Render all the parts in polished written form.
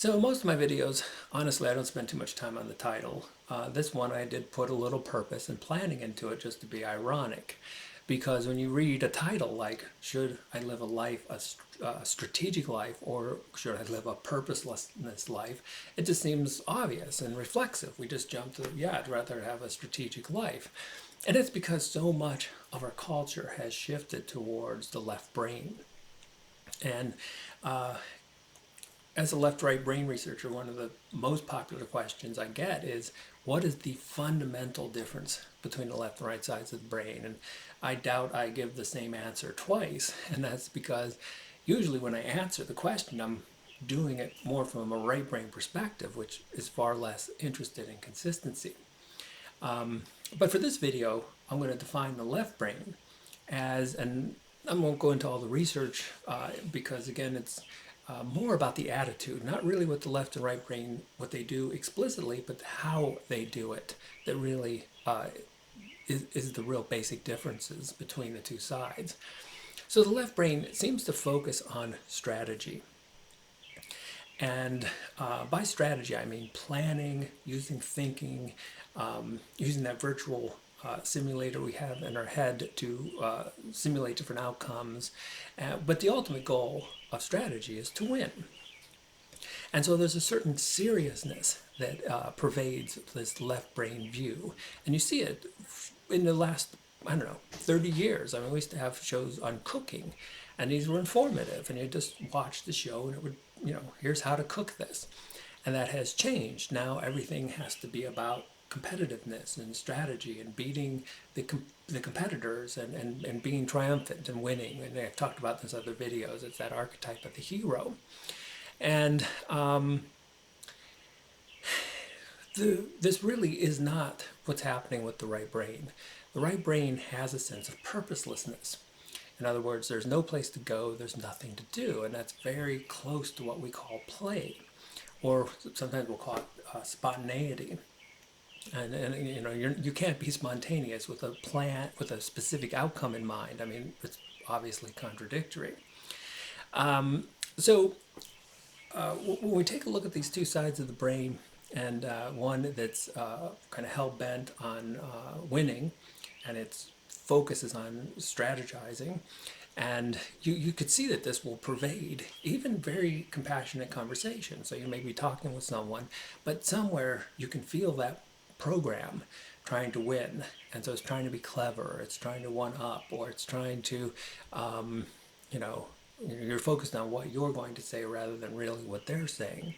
So most of my videos, honestly, I don't spend too much time on the title. This one I did put a little purpose and planning into it just to be ironic. Because when you read a title like, should I live a life, a strategic life, or should I live a purposelessness life, it just seems obvious and reflexive. We just jump to, yeah, I'd rather have a strategic life. And it's because so much of our culture has shifted towards the left brain. And as a left-right brain researcher, one of the most popular questions I get is, what is the fundamental difference between the left and right sides of the brain? And I doubt I give the same answer twice, and that's because usually when I answer the question, I'm doing it more from a right brain perspective, which is far less interested in consistency. But for this video, I'm going to define the left brain as, and I won't go into all the research because again, it's more about the attitude, not really what the left and right brain, what they do explicitly, but how they do it that really is the real basic differences between the two sides. So the left brain seems to focus on strategy. And by strategy, I mean planning, using thinking, using that virtual simulator we have in our head to simulate different outcomes. But the ultimate goal of strategy is to win. And so there's a certain seriousness that pervades this left brain view. And you see it in the last, I don't know, 30 years. I mean, we used to have shows on cooking, and these were informative, and you just watch the show, and it would, here's how to cook this. And that has changed. Now everything has to be about competitiveness and strategy and beating the competitors and being triumphant and winning. And I've talked about this in other videos. It's that archetype of the hero. And this really is not what's happening with the right brain. The right brain has a sense of purposelessness. In other words, there's no place to go, there's nothing to do, and that's very close to what we call play, or sometimes we'll call it spontaneity. And you can't be spontaneous with a plan, with a specific outcome in mind. I mean, it's obviously contradictory. So when we take a look at these two sides of the brain, and one that's kind of hell-bent on winning, and its focus is on strategizing, and you could see that this will pervade even very compassionate conversation. So you may be talking with someone, but somewhere you can feel that program trying to win. And so it's trying to be clever, it's trying to one up, or it's trying to, you're focused on what you're going to say rather than really what they're saying.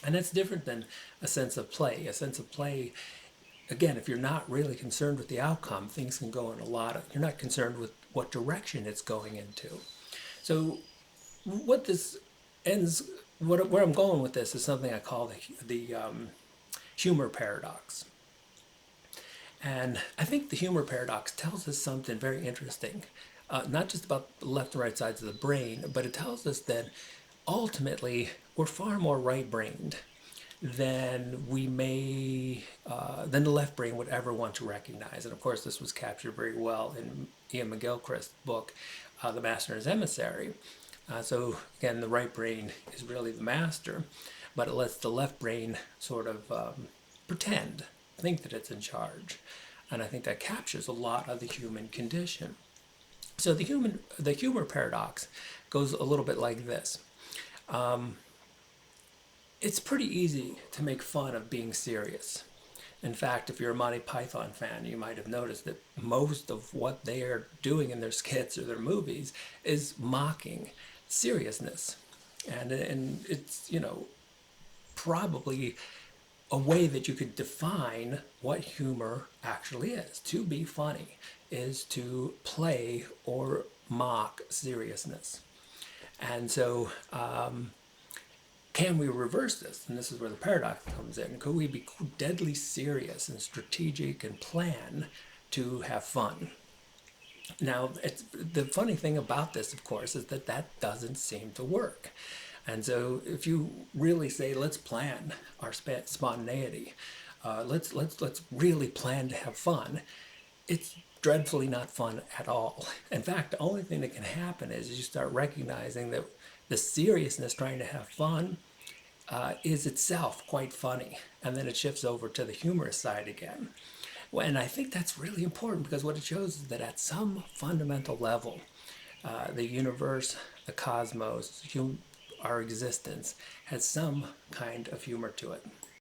And that's different than a sense of play. A sense of play, again, if you're not really concerned with the outcome, things can go in you're not concerned with what direction it's going into. So what this ends, where I'm going with this is something I call the humor paradox. And I think the humor paradox tells us something very interesting, not just about the left and right sides of the brain, but it tells us that ultimately we're far more right-brained than than the left brain would ever want to recognize. And of course, this was captured very well in Ian McGilchrist's book, The Master and His Emissary. So again, the right brain is really the master, but it lets the left brain sort of think that it's in charge. And I think that captures a lot of the human condition. So the humor paradox goes a little bit like this. It's pretty easy to make fun of being serious. In fact, if you're a Monty Python fan, you might have noticed that most of what they are doing in their skits or their movies is mocking seriousness. And it's, probably a way that you could define what humor actually is. To be funny is to play or mock seriousness. And so, can we reverse this? And this is where the paradox comes in. Could we be deadly serious and strategic and plan to have fun? Now, the funny thing about this, of course, is that doesn't seem to work. And so if you really say, let's plan our spontaneity, let's really plan to have fun, it's dreadfully not fun at all. In fact, the only thing that can happen is you start recognizing that the seriousness trying to have fun is itself quite funny, and then it shifts over to the humorous side again. Well, and I think that's really important because what it shows is that at some fundamental level, the universe, the cosmos, our existence has some kind of humor to it.